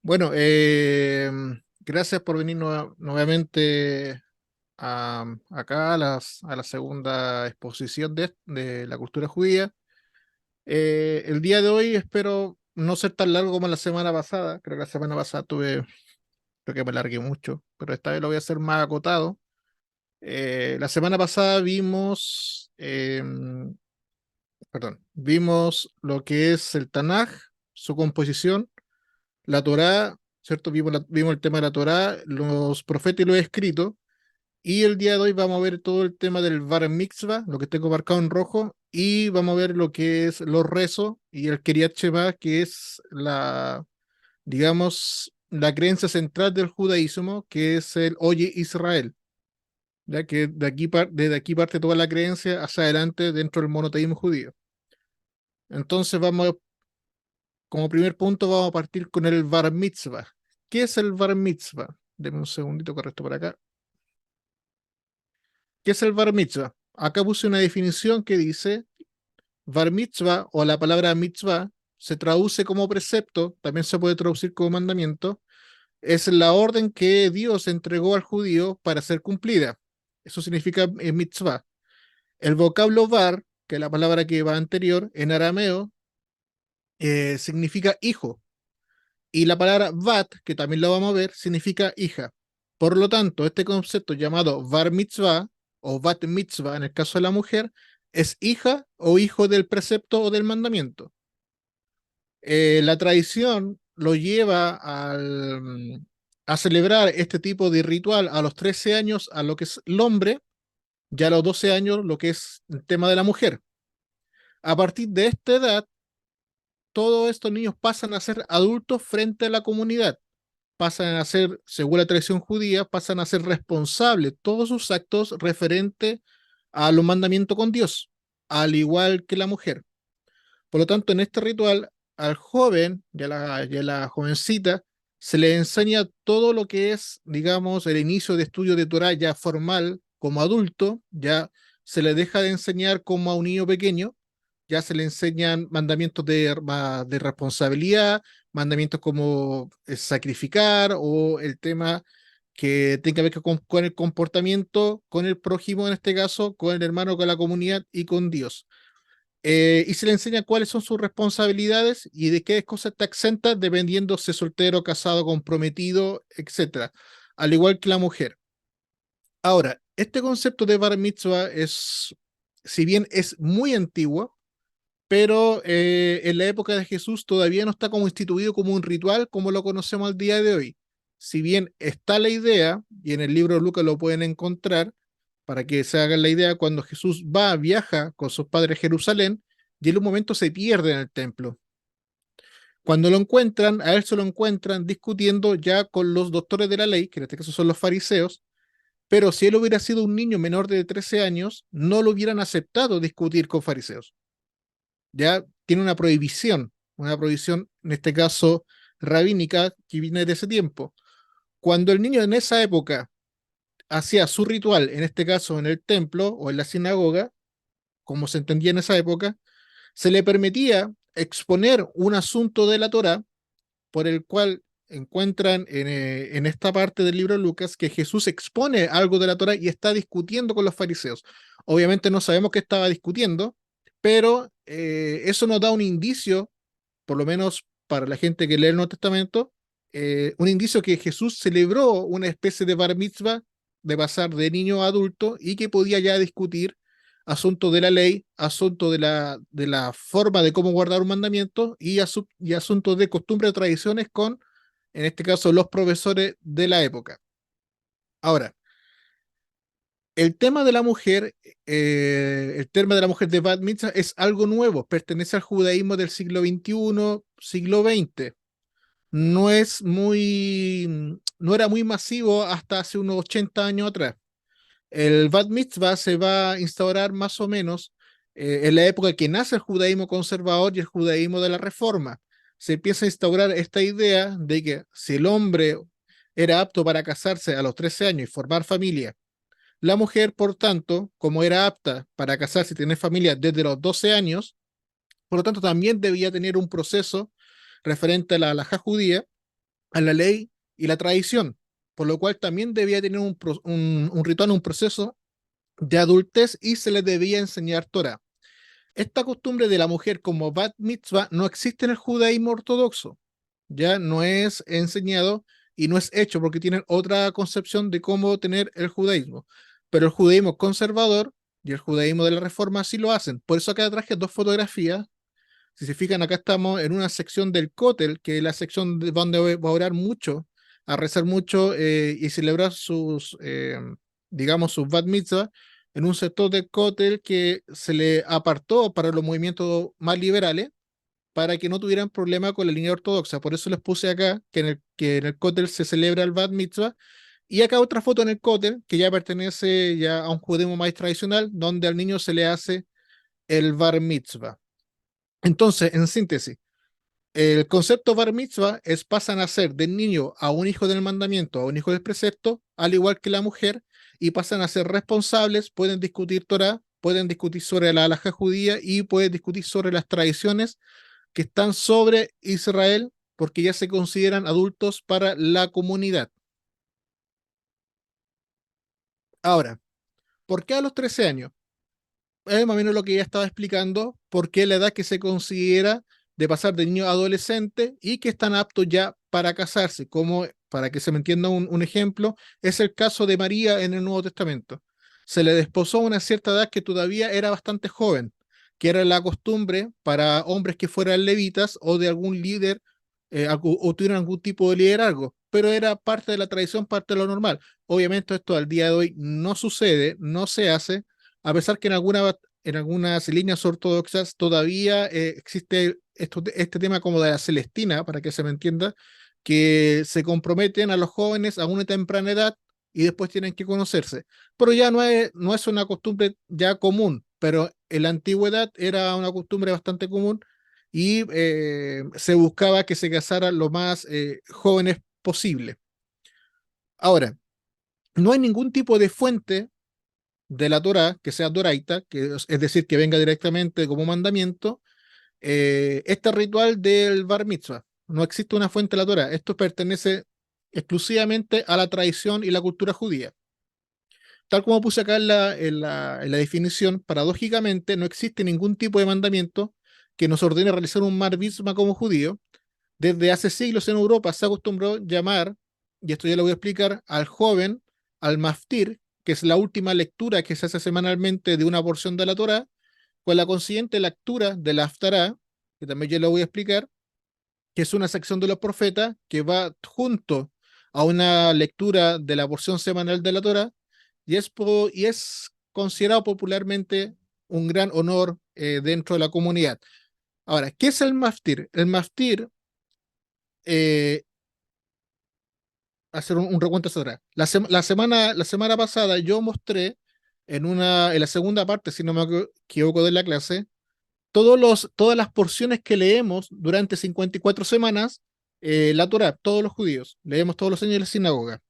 Bueno, gracias por venir nuevamente acá a la segunda exposición de la cultura judía. El día de hoy espero no ser tan largo como la semana pasada. Creo que la semana pasada creo que me largué mucho, pero esta vez lo voy a hacer más acotado. La semana pasada vimos lo que es el Tanaj, su composición, la Torá, ¿cierto? Vimos el tema de la Torá, los profetas y los escritos, y el día de hoy vamos a ver todo el tema del Bar Mitzvah, lo que tengo marcado en rojo, y vamos a ver lo que es los rezos y el Kiryat Shema, que es digamos, la creencia central del judaísmo, que es el Oye Israel, ya que desde aquí parte toda la creencia hacia adelante dentro del monoteísmo judío. Entonces como primer punto, vamos a partir con el Bar Mitzvah. ¿Qué es el Bar Mitzvah? Deme un segundito, correcto por acá. ¿Qué es el Bar Mitzvah? Acá puse una definición que dice: Bar Mitzvah, o la palabra mitzvah, se traduce como precepto, también se puede traducir como mandamiento, es la orden que Dios entregó al judío para ser cumplida. Eso significa mitzvah. El vocablo bar, que es la palabra que va anterior, en arameo, significa hijo. Y la palabra bat, que también lo vamos a ver, significa hija. Por lo tanto, este concepto llamado bar mitzvah o bat mitzvah en el caso de la mujer es hija o hijo del precepto o del mandamiento. La tradición lo lleva a celebrar este tipo de ritual a los 13 años a lo que es el hombre, ya a los 12 años lo que es el tema de la mujer. A partir de esta edad, todos estos niños pasan a ser adultos frente a la comunidad, pasan a ser, según la tradición judía, pasan a ser responsables todos sus actos referentes a los mandamientos con Dios, al igual que la mujer. Por lo tanto, en este ritual, al joven y a la jovencita se le enseña todo lo que es, digamos, el inicio de estudio de Torah ya formal como adulto, ya se le deja de enseñar como a un niño pequeño, ya se le enseñan mandamientos de responsabilidad, mandamientos como sacrificar o el tema que tenga que ver con el comportamiento, con el prójimo en este caso, con el hermano, con la comunidad y con Dios. Y se le enseña cuáles son sus responsabilidades y de qué cosas está exenta dependiendo si es soltero, casado, comprometido, etcétera, al igual que la mujer. Ahora, este concepto de bar mitzvah si bien es muy antiguo, pero en la época de Jesús todavía no está como instituido como un ritual como lo conocemos al día de hoy. Si bien está la idea, y en el libro de Lucas lo pueden encontrar, para que se hagan la idea, cuando Jesús viaja con sus padres a Jerusalén, y en un momento se pierde en el templo. Cuando lo encuentran, a él se lo encuentran discutiendo ya con los doctores de la ley, que en este caso son los fariseos, pero si él hubiera sido un niño menor de 13 años, no lo hubieran aceptado discutir con fariseos. Ya tiene una prohibición en este caso rabínica que viene de ese tiempo. Cuando el niño en esa época hacía su ritual, en este caso en el templo o en la sinagoga, como se entendía en esa época, se le permitía exponer un asunto de la Torá por el cual encuentran en esta parte del libro de Lucas que Jesús expone algo de la Torá y está discutiendo con los fariseos. Obviamente no sabemos qué estaba discutiendo, pero eso nos da un indicio, por lo menos para la gente que lee el Nuevo Testamento, un indicio que Jesús celebró una especie de bar mitzvah, de pasar de niño a adulto, y que podía ya discutir asuntos de la ley, asuntos de la forma de cómo guardar un mandamiento y asuntos de costumbre o tradiciones con, en este caso, los profesores de la época. Ahora, el tema de la mujer de Bat Mitzvah es algo nuevo, pertenece al judaísmo del siglo XXI, siglo XX. No era muy masivo hasta hace unos 80 años atrás. El Bat Mitzvah se va a instaurar más o menos en la época que nace el judaísmo conservador y el judaísmo de la Reforma. Se empieza a instaurar esta idea de que si el hombre era apto para casarse a los 13 años y formar familia, la mujer, por tanto, como era apta para casarse y tener familia desde los 12 años, por lo tanto también debía tener un proceso referente a la halajá judía, a la ley y la tradición, por lo cual también debía tener un ritual, un proceso de adultez y se le debía enseñar Torah. Esta costumbre de la mujer como bat mitzvah no existe en el judaísmo ortodoxo, ya no es enseñado y no es hecho porque tienen otra concepción de cómo tener el judaísmo. Pero el judaísmo conservador y el judaísmo de la reforma sí lo hacen. Por eso acá traje dos fotografías. Si se fijan, acá estamos en una sección del Kotel, que es la sección donde va a orar mucho, a rezar mucho y celebrar digamos, sus Bat Mitzvah, en un sector del Kotel que se le apartó para los movimientos más liberales, para que no tuvieran problema con la línea ortodoxa. Por eso les puse acá que en el Kotel se celebra el Bat Mitzvah. Y acá otra foto en el Kotel, que ya pertenece ya a un judaísmo más tradicional, donde al niño se le hace el Bar Mitzvah. Entonces, en síntesis, el concepto bar mitzvah es pasan a ser del niño a un hijo del mandamiento, a un hijo del precepto, al igual que la mujer, y pasan a ser responsables, pueden discutir Torah, pueden discutir sobre la halajá judía y pueden discutir sobre las tradiciones que están sobre Israel, porque ya se consideran adultos para la comunidad. Ahora, ¿por qué a los 13 años? Es más o menos lo que ya estaba explicando, por qué la edad que se considera de pasar de niño a adolescente y que están aptos ya para casarse, como para que se me entienda un ejemplo, es el caso de María en el Nuevo Testamento. Se le desposó a una cierta edad que todavía era bastante joven, que era la costumbre para hombres que fueran levitas o de algún líder o tuvieran algún tipo de liderazgo, pero era parte de la tradición, parte de lo normal. Obviamente esto al día de hoy no sucede, no se hace, a pesar que en algunas líneas ortodoxas todavía existe este tema como de la Celestina, para que se me entienda, que se comprometen a los jóvenes a una temprana edad y después tienen que conocerse. Pero ya no es una costumbre ya común, pero en la antigüedad era una costumbre bastante común y se buscaba que se casaran lo más jóvenes posible. Ahora, no hay ningún tipo de fuente de la Torá, que sea doraita, es decir, que venga directamente como mandamiento, este ritual del Bar Mitzvah. No existe una fuente de la Torá. Esto pertenece exclusivamente a la tradición y la cultura judía. Tal como puse acá en la definición, paradójicamente no existe ningún tipo de mandamiento que nos ordene realizar un Bar Mitzvah como judío. Desde hace siglos en Europa se acostumbró llamar, y esto ya lo voy a explicar, al joven, al maftir, que es la última lectura que se hace semanalmente de una porción de la Torá, con la consiguiente lectura de la Haftará, que también ya lo voy a explicar, que es una sección de los profetas que va junto a una lectura de la porción semanal de la Torá, y es considerado popularmente un gran honor dentro de la comunidad. Ahora, ¿qué es el maftir? El maftir eh, hacer un recuento hacia atrás. La semana pasada yo mostré en la segunda parte, si no me equivoco de la clase, todas las porciones que leemos durante 54 semanas, la Torá, todos los judíos, leemos todos los años en la sinagoga.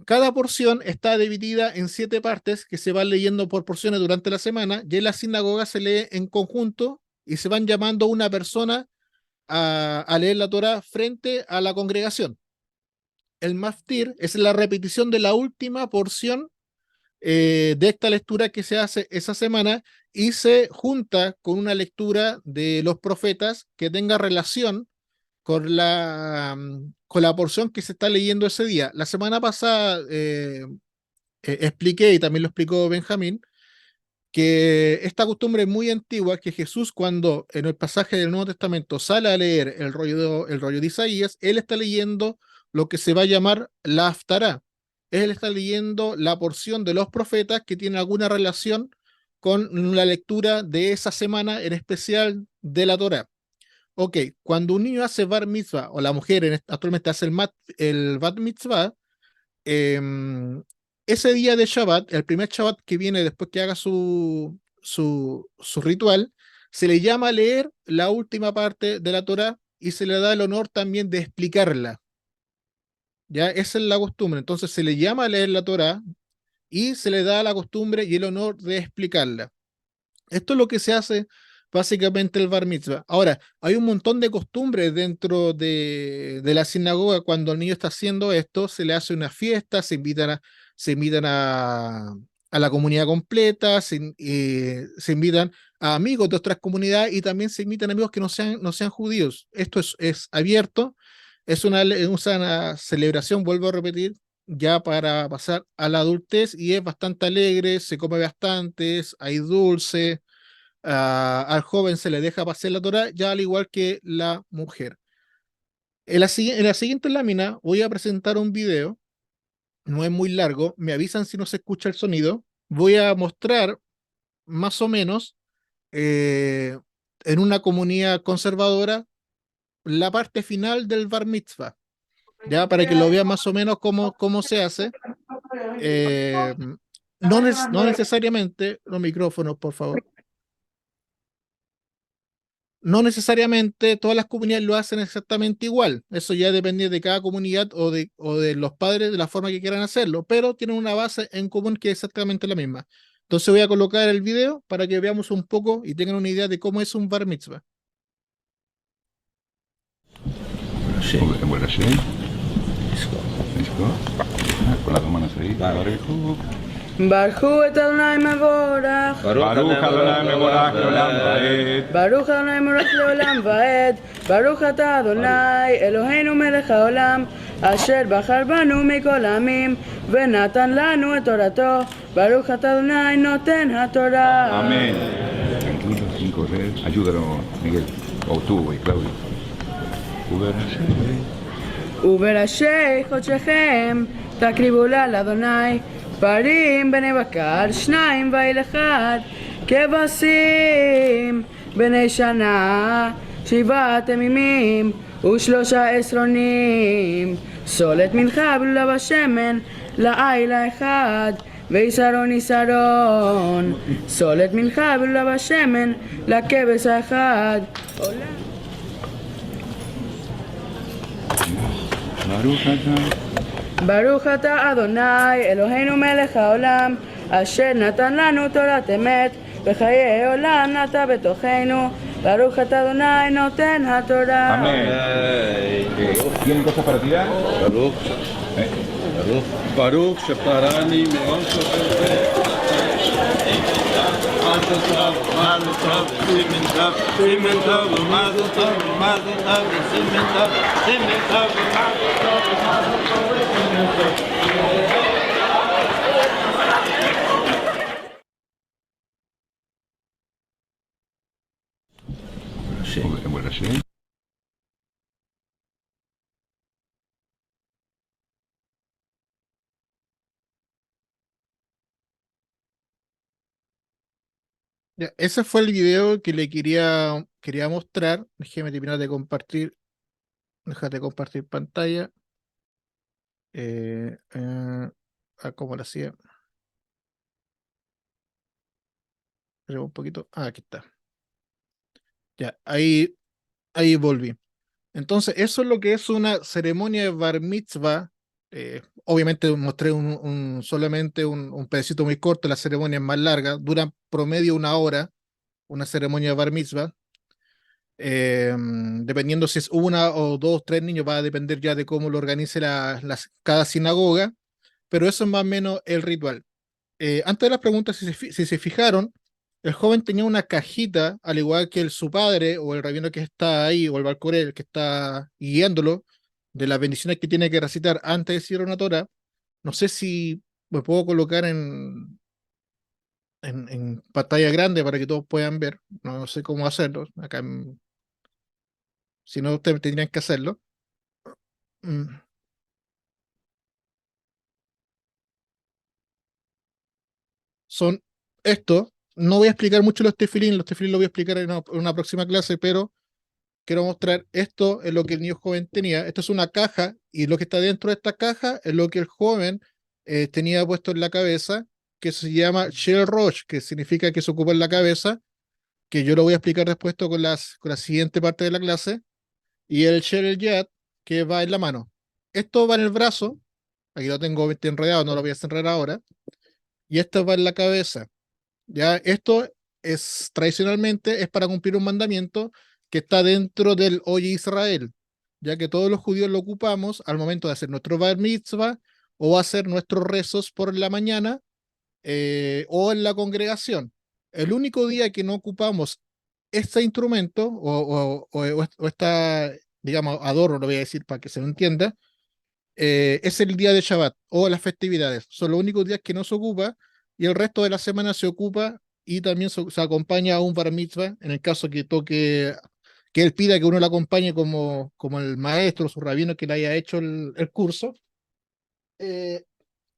Cada porción está dividida en 7 partes que se van leyendo por porciones durante la semana y en la sinagoga se lee en conjunto y se van llamando a una persona a leer la Torá frente a la congregación. El maftir es la repetición de la última porción de esta lectura que se hace esa semana y se junta con una lectura de los profetas que tenga relación con la porción que se está leyendo ese día. La semana pasada expliqué, y también lo explicó Benjamín, que esta costumbre es muy antigua, que Jesús cuando en el pasaje del Nuevo Testamento sale a leer el rollo de Isaías, él está leyendo lo que se va a llamar la Haftará. Él está leyendo la porción de los profetas que tiene alguna relación con la lectura de esa semana, en especial de la Torá. Ok, cuando un niño hace bar mitzvah, o la mujer actualmente hace el bat mitzvah, em, ese día de Shabbat, el primer Shabbat que viene después que haga su ritual, se le llama a leer la última parte de la Torá y se le da el honor también de explicarla. Ya, esa es la costumbre. Entonces se le llama a leer la Torá y se le da la costumbre y el honor de explicarla. Esto es lo que se hace básicamente el bar mitzvah. Ahora, hay un montón de costumbres dentro de la sinagoga. Cuando el niño está haciendo esto, se le hace una fiesta, se invitan a la comunidad completa, se invitan a amigos de otras comunidades y también se invitan amigos que no sean judíos. Esto es abierto, es una celebración, vuelvo a repetir, ya para pasar a la adultez y es bastante alegre, se come bastante, hay dulce, al joven se le deja pasear la Torá, ya al igual que la mujer. En la siguiente lámina voy a presentar un video, no es muy largo, me avisan si no se escucha el sonido. Voy a mostrar más o menos eh, en una comunidad conservadora la parte final del bar mitzvah, ya para que lo vean más o menos cómo se hace. Eh, no necesariamente, los micrófonos, por favor. No necesariamente todas las comunidades lo hacen exactamente igual. Eso ya depende de cada comunidad o de los padres, de la forma que quieran hacerlo, pero tienen una base en común que es exactamente la misma. Entonces voy a colocar el video para que veamos un poco y tengan una idea de cómo es un bar mitzvah. Sí. Bueno, sí. Con las dos manos ahí. ברכו את אדוני מבורך, ברוך אדוני מבורך לעולם ועד. ברוך אדוני מבורך לעולם ועד, ברוך אתה אדוני אלוהינו מלך העולם, אשר בחר בנו מכל העמים, ונתן לנו את תורתו, ברוך אתה אדוני נותן התורה. Amén. Tranquilo, sin correr. Ayúdanos, Miguel. O tú, y Claudio. ובראשי חודשיכם תקריבו לה לאדוני, פרים בני בקר, שניים ואיל אחד, כבשים בני שנה, 7 תמימים ו13 עשרונים, סולת מנחה בלולה בשמן, לעיל האחד, ויסרון יסרון, סולת מנחה בלולה בשמן, לכבש האחד. ברוך אתה אדוני אלוהינו מלך העולם, אשר נתן לנו תורת אמת, וחיי עולם נטע בתוכנו, ברוך אתה אדוני נותן התורה. Amén. ¿Tienen cosas para tirar? ברוך שפרני מאוד סופר מזל טוב, מזל טוב, סימן טוב, סימן טוב, מזל טוב, מזל טוב, סימן טוב, סימן טוב, מזל טוב, מזל טוב, סימן טוב. Sí. Bueno, sí. Ya, ese fue el video que le quería mostrar. Déjeme terminar de compartir. Déjate compartir pantalla. ¿Cómo lo hacía? Espera un poquito. Aquí está. Ya, ahí volví. Entonces, eso es lo que es una ceremonia de bar mitzvah. Obviamente mostré solamente un pedacito muy corto, la ceremonia es más larga, dura promedio 1 hora, una ceremonia de bar mitzvah. Dependiendo si es 1 o 2, 3 niños, va a depender ya de cómo lo organice cada sinagoga, pero eso es más o menos el ritual. Antes de las preguntas, si se fijaron, el joven tenía una cajita, al igual que su padre o el rabino que está ahí, o el balcoré, el que está guiándolo, de las bendiciones que tiene que recitar antes de decir una Torah. No sé si me puedo colocar en pantalla grande para que todos puedan ver. No sé cómo hacerlo. Acá, si no, ustedes tendrían que hacerlo. Mm. Son esto. No voy a explicar mucho los tefilín lo voy a explicar en una próxima clase, pero quiero mostrar esto es lo que el niño joven tenía. Esto es una caja y lo que está dentro de esta caja es lo que el joven tenía puesto en la cabeza, que se llama Shel Rosh, que significa que se ocupa en la cabeza, que yo lo voy a explicar después esto con la siguiente parte de la clase, y el Shel Yad, que va en la mano. Esto va en el brazo, aquí lo tengo enredado, no lo voy a cerrar ahora, y esto va en la cabeza. Ya, esto tradicionalmente es para cumplir un mandamiento que está dentro del Oye Israel, ya que todos los judíos lo ocupamos al momento de hacer nuestro Bar Mitzvah o hacer nuestros rezos por la mañana o en la congregación. El único día que no ocupamos este instrumento o esta, digamos, adorno, lo voy a decir para que se lo entienda, es el día de Shabbat o las festividades. Son los únicos días que no se ocupa y el resto de la semana se ocupa y también se acompaña a un bar mitzvah en el caso que toque, que él pida que uno lo acompañe como el maestro, su rabino que le haya hecho el curso, eh,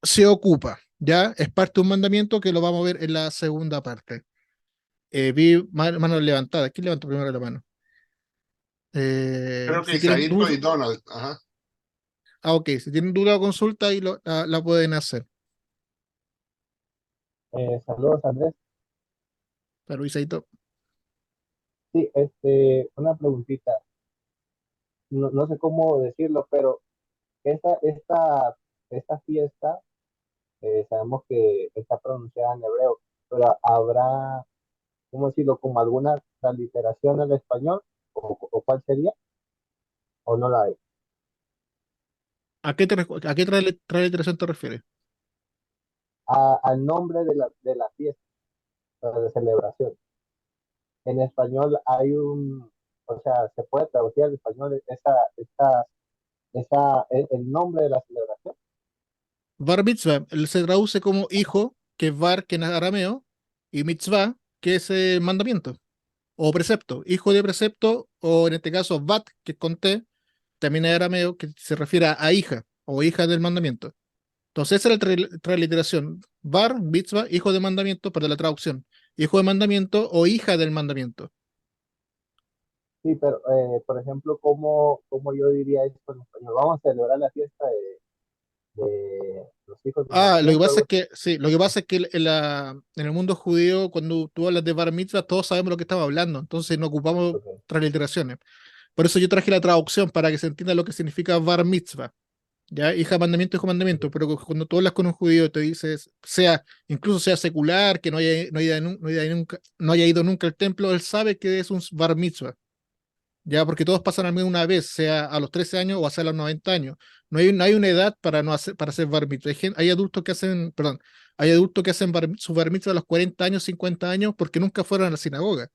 se ocupa. ¿Ya? Es parte de un mandamiento que lo vamos a ver en la segunda parte. Vi manos levantadas. ¿Quién levantó primero la mano? Creo que Si tienen Isaíto duda, y Donald. Ajá. ok, si tienen duda o consulta, ahí la pueden hacer. Saludos, Andrés. Pero Isaito. Sí, una preguntita. No sé cómo decirlo, pero esta fiesta, sabemos que está pronunciada en hebreo, pero habrá, ¿cómo decirlo? Como alguna transliteración al español, o cuál sería, o no la hay. ¿A qué transliteración te refieres? Al nombre de la fiesta, de celebración. En español hay o sea, se puede traducir al español el nombre de la celebración. Bar mitzvah, él se traduce como hijo, que es bar, que es arameo, y mitzvah, que es mandamiento, o precepto, hijo de precepto, o en este caso bat, que es con T, también es arameo, que se refiere a hija, o hija del mandamiento. Entonces esa es la transliteración. Bar, mitzvah, hijo de mandamiento, pero la traducción, hijo de mandamiento o hija del mandamiento. Sí, pero por ejemplo, ¿cómo yo diría esto en español? Vamos a celebrar la fiesta de los hijos del Lo que nacimiento, pasa algo es que, sí, lo que pasa es que en el mundo judío, cuando tú hablas de bar mitzvah, todos sabemos lo que estamos hablando, entonces no ocupamos así. Ok. transliteraciones. Por eso yo traje la traducción para que se entienda lo que significa bar mitzvah, ¿ya? Hija de mandamiento, hijo de mandamiento, pero cuando tú hablas con un judío te dices, incluso sea secular, que no haya ido nunca al templo, él sabe que es un bar mitzvah. Ya, porque todos pasan al menos una vez, sea a los 13 años o a los 90 años. No hay una edad para hacer bar mitzvah. Hay adultos que hacen, perdón, hay adultos que hacen su bar mitzvah a los 40 años, 50 años, porque nunca fueron a la sinagoga.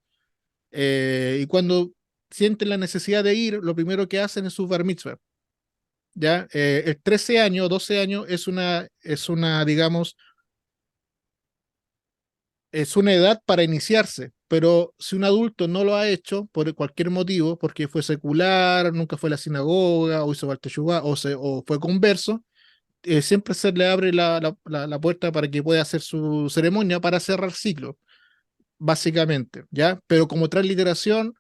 Y cuando sienten la necesidad de ir, lo primero que hacen es su bar mitzvah. ¿Ya? El 13 años, 12 años digamos, es una edad para iniciarse, pero si un adulto no lo ha hecho por cualquier motivo, porque fue secular, nunca fue a la sinagoga, o hizo Baal Teshuvá, o fue converso, siempre se le abre la puerta para que pueda hacer su ceremonia para cerrar ciclo, básicamente, ¿ya? Pero como transliteración,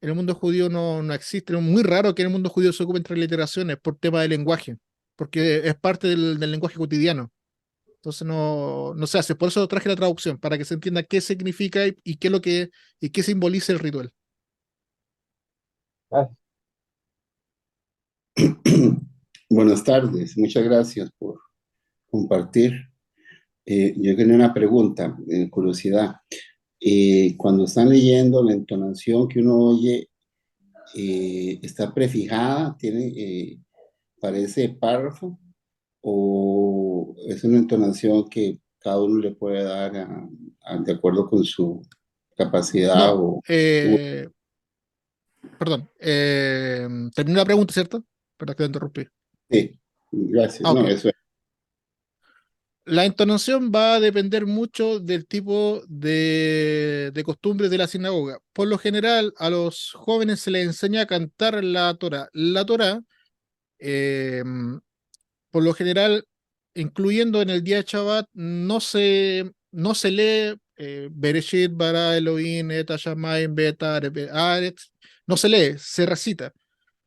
en el mundo judío no existe, es muy raro que en el mundo judío se ocupen transliteraciones por tema de lenguaje, porque es parte del lenguaje cotidiano. Entonces no se hace. Por eso traje la traducción, para que se entienda qué significa y qué es y qué simboliza el ritual. Gracias. Buenas tardes, muchas gracias por compartir. Yo tenía una pregunta, curiosidad. Cuando están leyendo, la entonación que uno oye está prefijada, parece párrafo, o es una entonación que cada uno le puede dar de acuerdo con su capacidad No, o... perdón. Terminé la pregunta, ¿cierto? Perdón que te interrumpí. Sí, gracias. Ok. No, eso es. La entonación va a depender mucho del tipo de costumbres de la sinagoga. Por lo general, a los jóvenes se les enseña a cantar la Torah. La Torah, eh, por lo general, incluyendo en el día de Shabbat, no se lee Bereshit bara Elohim et hashamayim ve'et haaretz. No se lee, se recita.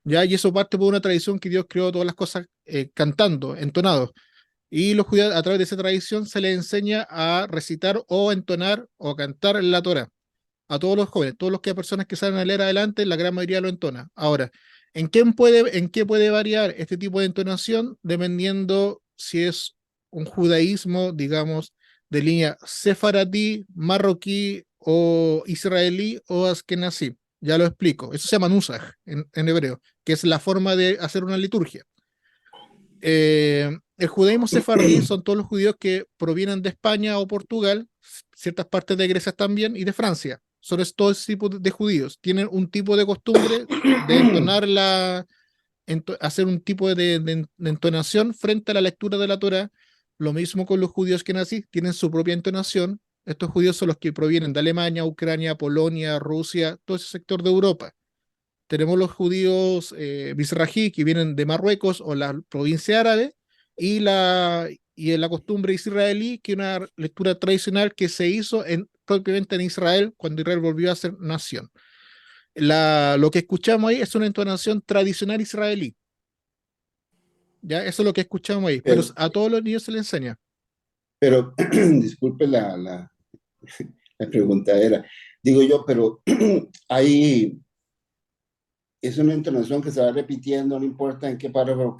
¿Ya? Y eso parte por una tradición que Dios creó todas las cosas cantando, entonado. Y los judíos, a través de esa tradición, se les enseña a recitar o entonar o cantar la Torah. A todos los jóvenes, todos los que personas que salen a leer adelante, la gran mayoría lo entona. Ahora, en qué puede variar este tipo de entonación? Dependiendo si es un judaísmo, digamos, de línea sefaradí, marroquí o israelí o askenazí. Ya lo explico. Eso se llama nusach en hebreo, que es la forma de hacer una liturgia. El judaísmo sefardí son todos los judíos que provienen de España o Portugal, ciertas partes de Grecia también, y de Francia. Son todo ese tipo de judíos. Tienen un tipo de costumbre de entonar hacer un tipo de entonación frente a la lectura de la Torá. Lo mismo con los judíos que nací, tienen su propia entonación. Estos judíos son los que provienen de Alemania, Ucrania, Polonia, Rusia, todo ese sector de Europa. Tenemos los judíos Mizrahi, que vienen de Marruecos o la provincia árabe, y la costumbre israelí, que es una lectura tradicional que se hizo propiamente en Israel, cuando Israel volvió a ser nación. Lo que escuchamos ahí es una entonación tradicional israelí. ¿Ya? Eso es lo que escuchamos ahí. Pero a todos los niños se les enseña. Pero disculpe la pregunta era, digo yo, pero ahí es una entonación que se va repitiendo, no importa en qué párrafo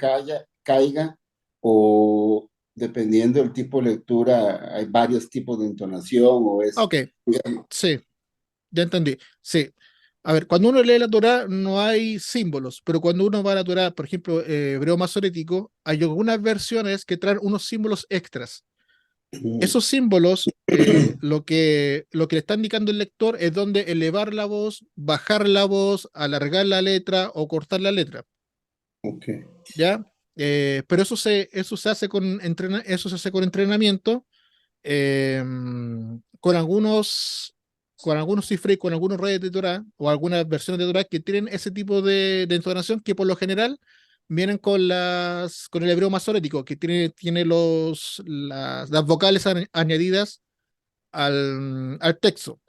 caiga, o dependiendo del tipo de lectura, hay varios tipos de entonación, o es... Ok, sí, ya entendí. Sí. A ver, cuando uno lee la Torá no hay símbolos, pero cuando uno va a la Torá, por ejemplo, hebreo masorético, hay algunas versiones que traen unos símbolos extras. Esos símbolos, lo que le está indicando el lector es dónde elevar la voz, bajar la voz, alargar la letra o cortar la letra. Okay. ¿Ya? Pero eso se hace con entrenamiento, con algunos cifres, con algunos redes de Torah o algunas versiones de Torah que tienen ese tipo de entonación, que por lo general vienen con el hebreo masorético, que tiene las vocales añadidas al texto.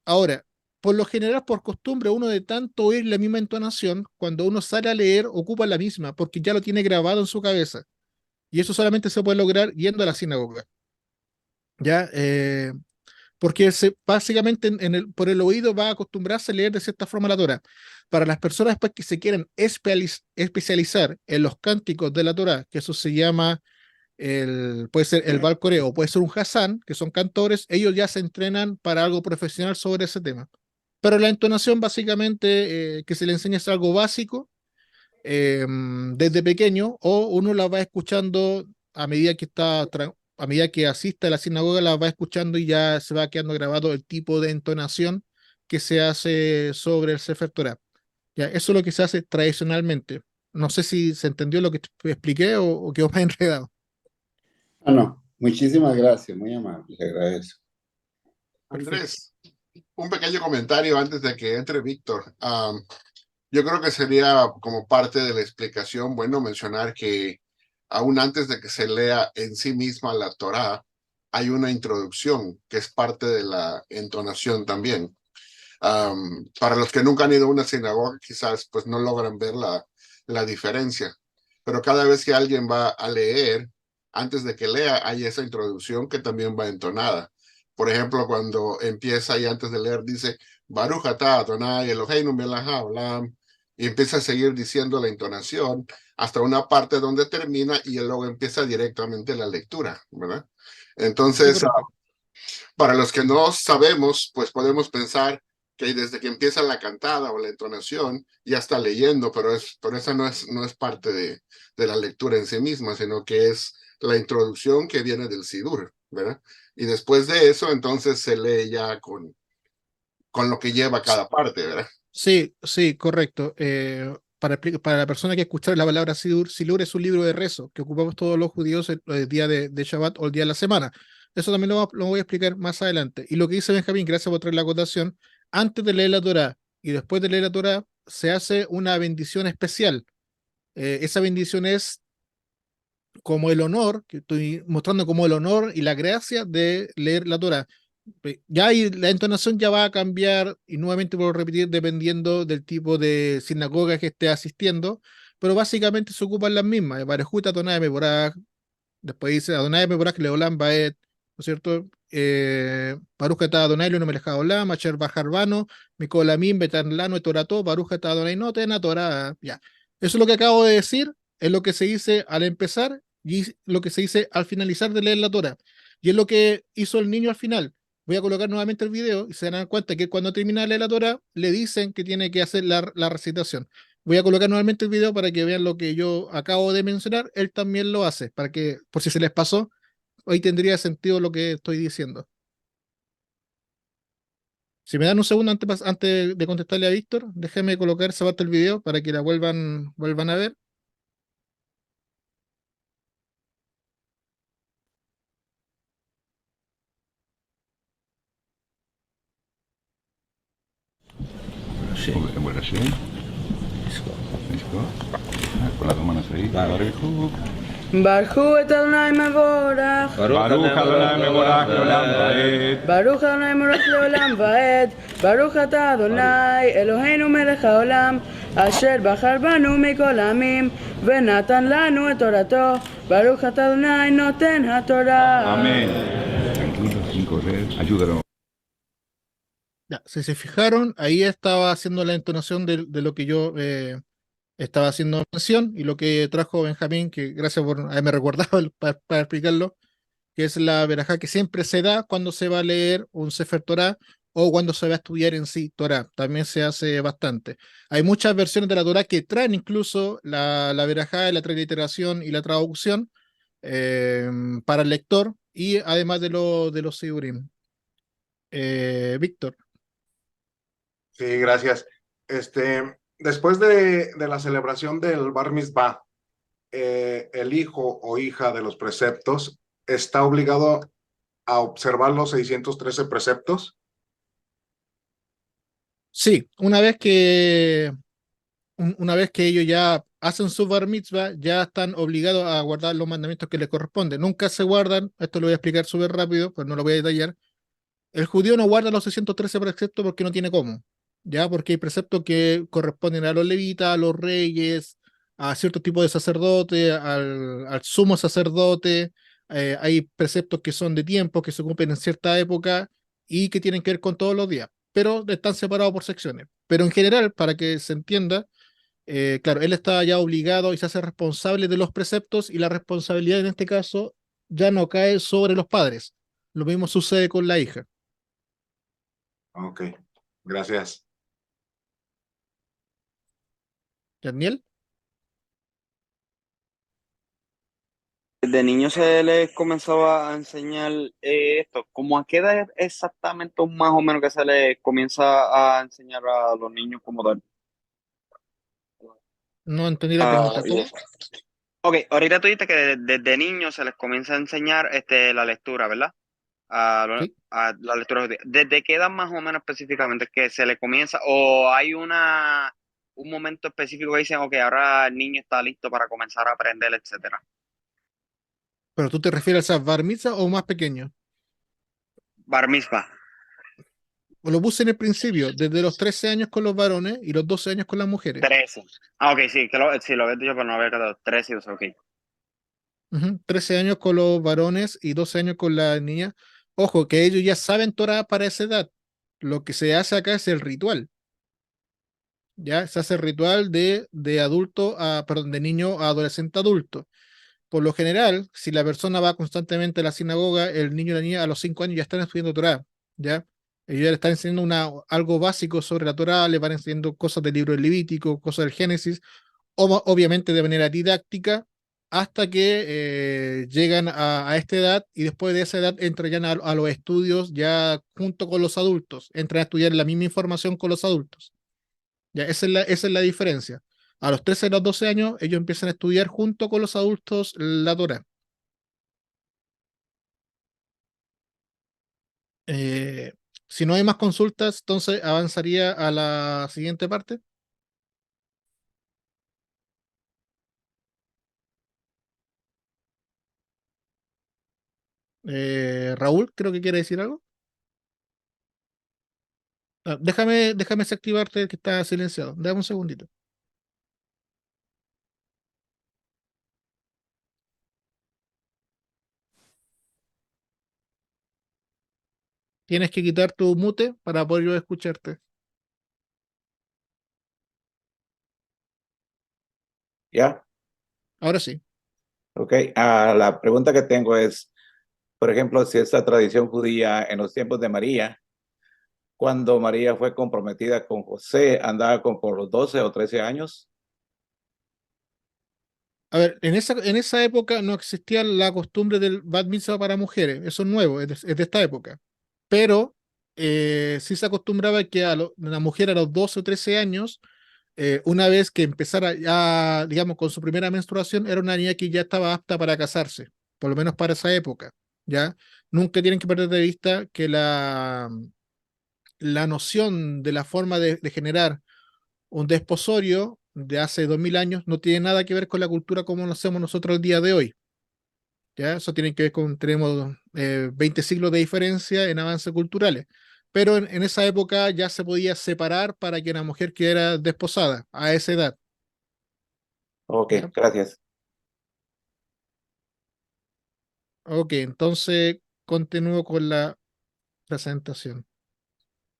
Ahora, por lo general, por costumbre, uno de tanto oír la misma entonación, cuando uno sale a leer, ocupa la misma, porque ya lo tiene grabado en su cabeza. Y eso solamente se puede lograr yendo a la sinagoga. ¿Ya? Porque básicamente por el oído va a acostumbrarse a leer de cierta forma la Torah. Para las personas pues, que se quieren especializar en los cánticos de la Torah, que eso se llama, puede ser el Baal Coreo, o puede ser un Hassan, que son cantores, ellos ya se entrenan para algo profesional sobre ese tema. Pero la entonación básicamente que se le enseña es algo básico desde pequeño, o uno la va escuchando a medida que asiste a la sinagoga, la va escuchando y ya se va quedando grabado el tipo de entonación que se hace sobre el Sefer Torah. Ya, eso es lo que se hace tradicionalmente. No sé si se entendió lo que expliqué o quedó más enredado. No, muchísimas gracias, muy amable, le agradezco. Andrés, un pequeño comentario antes de que entre Víctor. Yo creo que sería como parte de la explicación, bueno, mencionar que aún antes de que se lea en sí misma la Torá, hay una introducción que es parte de la entonación también. Para los que nunca han ido a una sinagoga, quizás pues no logran ver la diferencia, pero cada vez que alguien va a leer, antes de que lea, hay esa introducción que también va entonada. Por ejemplo, cuando empieza y antes de leer dice, Baruch atah Adonai Eloheinu melech haolam, y empieza a seguir diciendo la entonación hasta una parte donde termina y luego empieza directamente la lectura, ¿verdad? Entonces, para los que no sabemos, pues podemos pensar que desde que empieza la cantada o la entonación ya está leyendo, pero esa no es parte de la lectura en sí misma, sino que es la introducción que viene del Sidur, ¿verdad? Y después de eso, entonces se lee ya con lo que lleva cada parte, ¿verdad? Sí, sí, correcto. Para la persona que escuchar la palabra Sidur es un libro de rezo que ocupamos todos los judíos el día de Shabbat o el día de la semana. Eso también lo voy a explicar más adelante. Y lo que dice Benjamín, gracias por traer la acotación, antes de leer la Torá y después de leer la Torá, se hace una bendición especial. Esa bendición es como el honor, que estoy mostrando como el honor y la gracia de leer la Torá. Ya ahí la entonación ya va a cambiar, y nuevamente puedo repetir, dependiendo del tipo de sinagoga que esté asistiendo, pero básicamente se ocupan las mismas. Barejuta, Adonai Meborach, después dice Adonai Meborach Leolam Baet, ¿no es cierto? Baruch atah Adonai Leonu melech haolam, Asher Bajarbano, Mikolamim, Betanlano, Etorato, Baruch atah Adonai Noten Torah. Ya. Eso es lo que acabo de decir, es lo que se dice al empezar y lo que se dice al finalizar de leer la Torah. Y es lo que hizo el niño al final. Voy a colocar nuevamente el video y se darán cuenta que cuando termina de leer la Torá, le dicen que tiene que hacer la recitación. Voy a colocar nuevamente el video para que vean lo que yo acabo de mencionar. Él también lo hace, para que, por si se les pasó, hoy tendría sentido lo que estoy diciendo. Si me dan un segundo antes de contestarle a Víctor, déjenme colocar esa parte del video para que la vuelvan a ver. Bueno, sí. Con las dos manos ahí. Barjú et Adonai Mevorach. Baruch Adonai mevorach leolam vaed. Baruch Adonai Mevorach leolam vaed. Baruch ata Adonai Eloheinu melech haolam. Asher bachar banu mikol amim. Venatan lanu et torato. Baruch ata Adonai noten haTorah. Amén. Tranquilo, sin correr. Ayúdanos. Ya, si se fijaron, ahí estaba haciendo la entonación de lo que yo estaba haciendo mención y lo que trajo Benjamín, que gracias por haberme recordado para explicarlo, que es la verajá que siempre se da cuando se va a leer un Sefer Torah o cuando se va a estudiar en sí Torah. También se hace bastante. Hay muchas versiones de la Torah que traen incluso la verajá, la transliteración y la traducción para el lector y además de los Sidurim. Víctor. Sí, gracias. Después de la celebración del Bar Mitzvah, el hijo o hija de los preceptos está obligado a observar los 613 preceptos. Sí, una vez que ellos ya hacen su bar mitzvah, ya están obligados a guardar los mandamientos que les corresponden. Nunca se guardan, esto lo voy a explicar súper rápido, pues no lo voy a detallar. El judío no guarda los 613 preceptos porque no tiene cómo, ¿ya? Porque hay preceptos que corresponden a los levitas, a los reyes, a cierto tipo de sacerdote, al sumo sacerdote. Hay preceptos que son de tiempo, que se cumplen en cierta época y que tienen que ver con todos los días, pero están separados por secciones. Pero en general, para que se entienda, claro, él está ya obligado y se hace responsable de los preceptos y la responsabilidad en este caso ya no cae sobre los padres. Lo mismo sucede con la hija. Ok, gracias. ¿Daniel? Desde niño se les comenzaba a enseñar esto. ¿Cómo a qué edad exactamente más o menos que se les comienza a enseñar a los niños como tal? No entendí la Ah, pregunta. ¿Cómo? ok, ahorita tú dijiste que desde niños se les comienza a enseñar la lectura, ¿verdad? Sí. A la lectura. ¿Desde qué edad más o menos específicamente que se le comienza? ¿O hay un momento específico que dicen, ok, ahora el niño está listo para comenzar a aprender, etcétera? ¿Pero tú te refieres a bar mitzvah o más pequeño? Bar mitzvah. O lo puse en el principio, desde los 13 años con los varones y los 12 años con las mujeres. 13. Ah, ok, sí, sí, lo había dicho, pero no había quedado 13, ok. 13 años con los varones y 12 años con las niñas. Ojo, que ellos ya saben Torah para esa edad. Lo que se hace acá es el ritual. Ya se hace el ritual de adulto a, perdón, de niño a adolescente adulto. Por lo general, si la persona va constantemente a la sinagoga, el niño y la niña a los 5 años ya están estudiando Torah, ¿ya? Ellos ya le están enseñando algo básico sobre la Torah, le van enseñando cosas del libro del Levítico, cosas del Génesis, obviamente de manera didáctica, hasta que llegan a esta edad y después de esa edad entran ya a los estudios ya junto con los adultos, entran a estudiar la misma información con los adultos. Ya, esa es la diferencia. A los 13 y los 12 años, ellos empiezan a estudiar junto con los adultos la Torah. Eh, si no hay más consultas, entonces avanzaría a la siguiente parte. Raúl, creo que quiere decir algo. Déjame desactivarte que está silenciado. Dame un segundito. Tienes que quitar tu mute para poder yo escucharte. ¿Ya? Ahora sí. Ok. La pregunta que tengo es, por ejemplo, si esta tradición judía en los tiempos de María, cuando María fue comprometida con José, andaba con por los 12 o 13 años. A ver, en esa época no existía la costumbre del Bat Mitzvah para mujeres, eso es nuevo, es de esta época. Pero sí se acostumbraba que la mujer a los 12 o 13 años, una vez que empezara ya, digamos, con su primera menstruación, era una niña que ya estaba apta para casarse, por lo menos para esa época, ¿ya? Nunca tienen que perder de vista que la noción de la forma de generar un desposorio de hace 2000 años no tiene nada que ver con la cultura como lo hacemos nosotros el día de hoy. ¿Ya? Eso tiene que ver con, tenemos 20 siglos de diferencia en avances culturales. Pero en esa época ya se podía separar para que una mujer quedara desposada a esa edad. Ok, ¿Ya? gracias. Ok, entonces continúo con la presentación.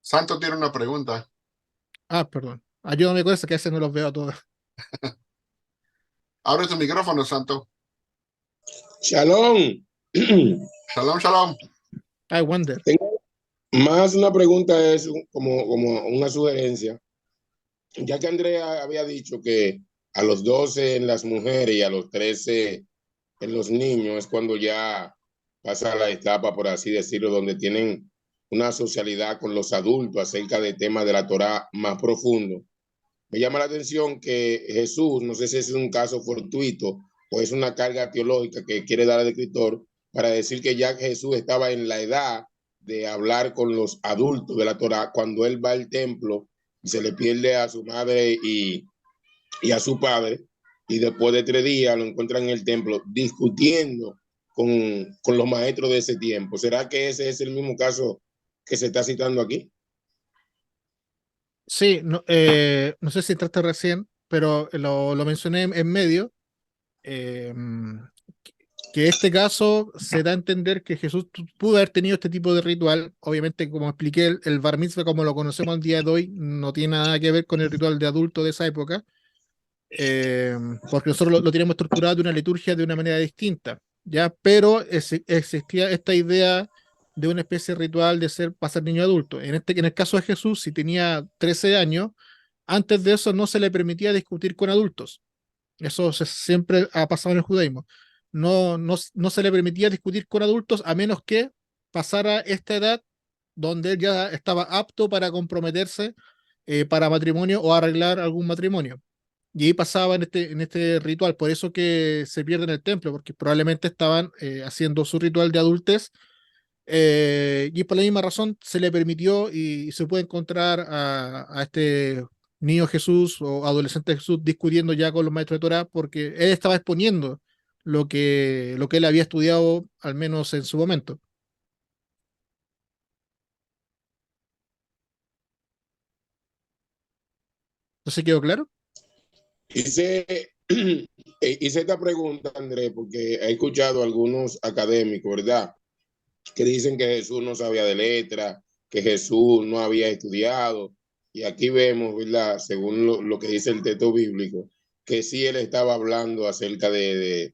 Santo tiene una pregunta. Ah, perdón. Ayúdame con eso, que a veces no los veo a todos. Abre tu micrófono, Santo. Shalom. Shalom, shalom. I wonder. Tengo más una pregunta, es como una sugerencia. Ya que Andrea había dicho que a los 12 en las mujeres y a los 13 en los niños es cuando ya pasa la etapa, por así decirlo, donde tienen una socialidad con los adultos acerca de temas de la Torá más profundo. Me llama la atención que Jesús, no sé si es un caso fortuito o es una carga teológica que quiere dar al escritor para decir que ya Jesús estaba en la edad de hablar con los adultos de la Torá cuando él va al templo y se le pierde a su madre y a su padre, y después de 3 días lo encuentran en el templo discutiendo con los maestros de ese tiempo. ¿Será que ese es el mismo caso que se está citando aquí? Sí, no, no sé si entraste recién, pero lo mencioné en medio. eh, que este caso se da a entender que Jesús pudo haber tenido este tipo de ritual. Obviamente, como expliqué, el bar mitzvah, como lo conocemos al día de hoy, no tiene nada que ver con el ritual de adulto de esa época, porque nosotros lo tenemos estructurado de una liturgia de una manera distinta, ¿ya? Pero existía esta idea de una especie de ritual de pasar niño adulto. En el caso de Jesús, si tenía 13 años, antes de eso no se le permitía discutir con adultos. Eso siempre ha pasado en el judaísmo. No se le permitía discutir con adultos a menos que pasara esta edad donde él ya estaba apto para comprometerse para matrimonio o arreglar algún matrimonio. Y ahí pasaba en este ritual. Por eso que se pierde en el templo, porque probablemente estaban haciendo su ritual de adultez. Y por la misma razón se le permitió y se puede encontrar a este niño Jesús o adolescente Jesús discutiendo ya con los maestros de Torah, porque él estaba exponiendo lo que él había estudiado, al menos en su momento. ¿No se quedó claro? Hice, hice esta pregunta, Andrés, porque he escuchado a algunos académicos, ¿verdad?, que dicen que Jesús no sabía de letra, que Jesús no había estudiado. Y aquí vemos, ¿verdad?, según lo que dice el texto bíblico, que sí él estaba hablando acerca de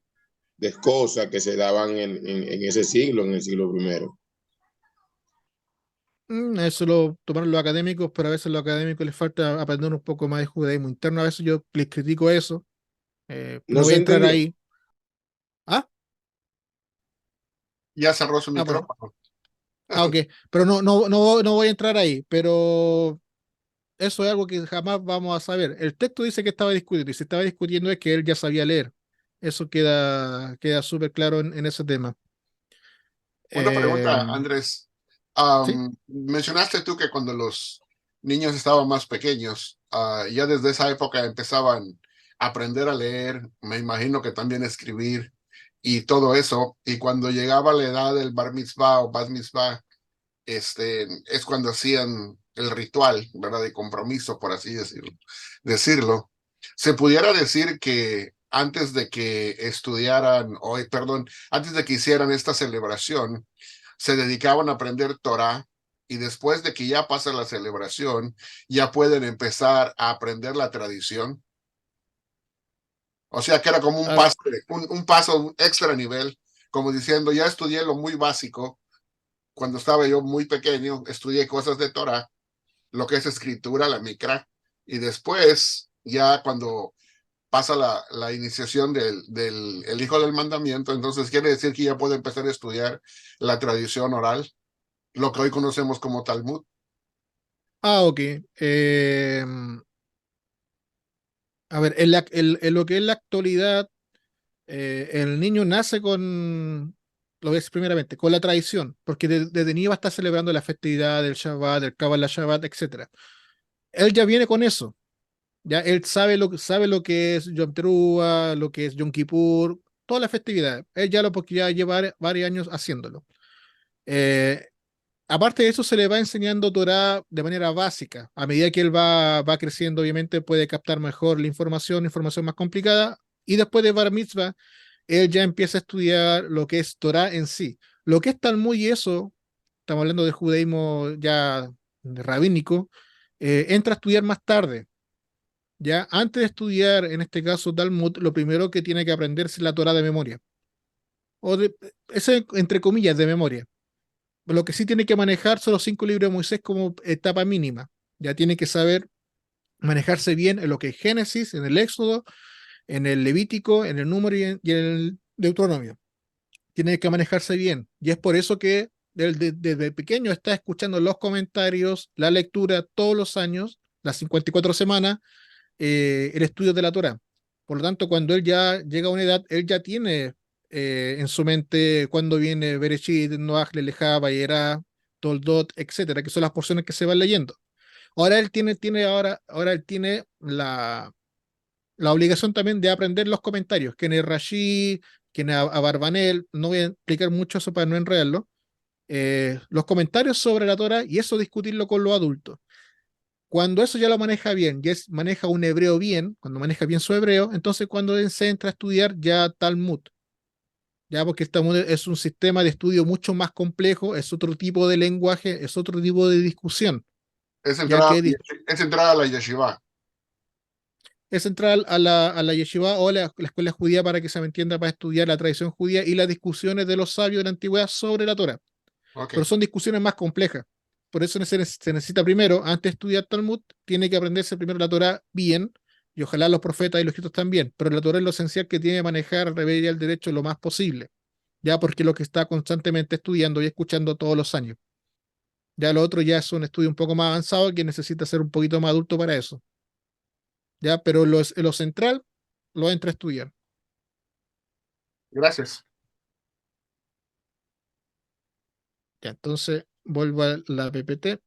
cosas que se daban en ese siglo, en el siglo primero. Eso lo tomaron los académicos, pero a veces a los académicos les falta aprender un poco más de judaísmo interno. A veces yo les critico eso. No No voy se a entrar entendió. ahí. ¿Ah? Ya cerró su Bueno. micrófono. Ok. Pero no voy a entrar ahí. Pero eso es algo que jamás vamos a saber. El texto dice que estaba discutiendo, y si estaba discutiendo es que él ya sabía leer. Eso queda súper claro en ese tema. Una pregunta, Eh, Andrés. ¿Sí? Mencionaste tú que cuando los niños estaban más pequeños, ya desde esa época empezaban a aprender a leer, me imagino que también escribir y todo eso. Y cuando llegaba la edad del bar mitzvah o bat mitzvah, es cuando hacían el ritual, ¿verdad? De compromiso, por así decirlo. Se pudiera decir que antes de que estudiaran, o perdón, antes de que hicieran esta celebración, se dedicaban a aprender Torah, y después de que ya pasa la celebración, ya pueden empezar a aprender la tradición. O sea que era como un A ver, paso, un paso extra nivel como diciendo, ya estudié lo muy básico. Cuando estaba yo muy pequeño, estudié cosas de Torah, lo que es escritura, la Mikra, y después, ya cuando pasa la iniciación del el hijo del mandamiento, entonces quiere decir que ya puede empezar a estudiar la tradición oral, lo que hoy conocemos como Talmud. Ah, ok. A ver, en lo que es la actualidad, el niño nace con, lo ves primeramente, con la tradición, porque desde niño va a estar celebrando la festividad del Shabbat, del Kabbalah Shabbat, etcétera. Él ya viene con eso, ya él sabe lo que es Yom Teruah, lo que es Yom Kippur, toda la festividad. Él ya lo, porque ya lleva varios años haciéndolo. Eh, Aparte de eso, se le va enseñando Torah de manera básica. A medida que él va creciendo, obviamente puede captar mejor la información más complicada. Y después de Bar Mitzvah, él ya empieza a estudiar lo que es Torah en sí. Lo que es Talmud y eso, estamos hablando del judaísmo ya rabínico, entra a estudiar más tarde. Ya antes de estudiar, en este caso Talmud, lo primero que tiene que aprenderse es la Torah de memoria. Ese, entre comillas, de memoria. Lo que sí tiene que manejar son los 5 libros de Moisés como etapa mínima. Ya tiene que saber manejarse bien en lo que es Génesis, en el Éxodo, en el Levítico, en el Número y en el Deuteronomio. Tiene que manejarse bien. Y es por eso que desde pequeño está escuchando los comentarios, la lectura todos los años, las 54 semanas, el estudio de la Torah. Por lo tanto, cuando él ya llega a una edad, él ya tiene en su mente cuando viene Bereshit, Noach, Lelejá, Vayera, Toldot, etcétera, que son las porciones que se van leyendo. Ahora él ahora él tiene la obligación también de aprender los comentarios, quién es Rashi, quién es Abarbanel, no voy a explicar mucho eso para no enredarlo, los comentarios sobre la Torah y eso discutirlo con los adultos. Cuando eso ya lo maneja bien, maneja un hebreo bien, cuando maneja bien su hebreo, entonces cuando él se entra a estudiar ya Talmud, ya porque el Talmud es un sistema de estudio mucho más complejo, es otro tipo de lenguaje, es otro tipo de discusión, Es ya entrar, que es entrar a la yeshiva. es entrar a la yeshiva o la escuela judía para que se me entienda, para estudiar la tradición judía y las discusiones de los sabios de la antigüedad sobre la Torah. Okay. Pero son discusiones más complejas. Por eso se necesita primero, antes de estudiar Talmud, tiene que aprenderse primero la Torah bien, y ojalá los profetas y los escritos también, pero la Torah es lo esencial que tiene que manejar el revés y el derecho lo más posible, ya porque es lo que está constantemente estudiando y escuchando todos los años. Ya lo otro ya es un estudio un poco más avanzado que necesita ser un poquito más adulto para eso. Ya, pero lo central lo entra a estudiar. Gracias. Ya, entonces vuelvo a la PPT.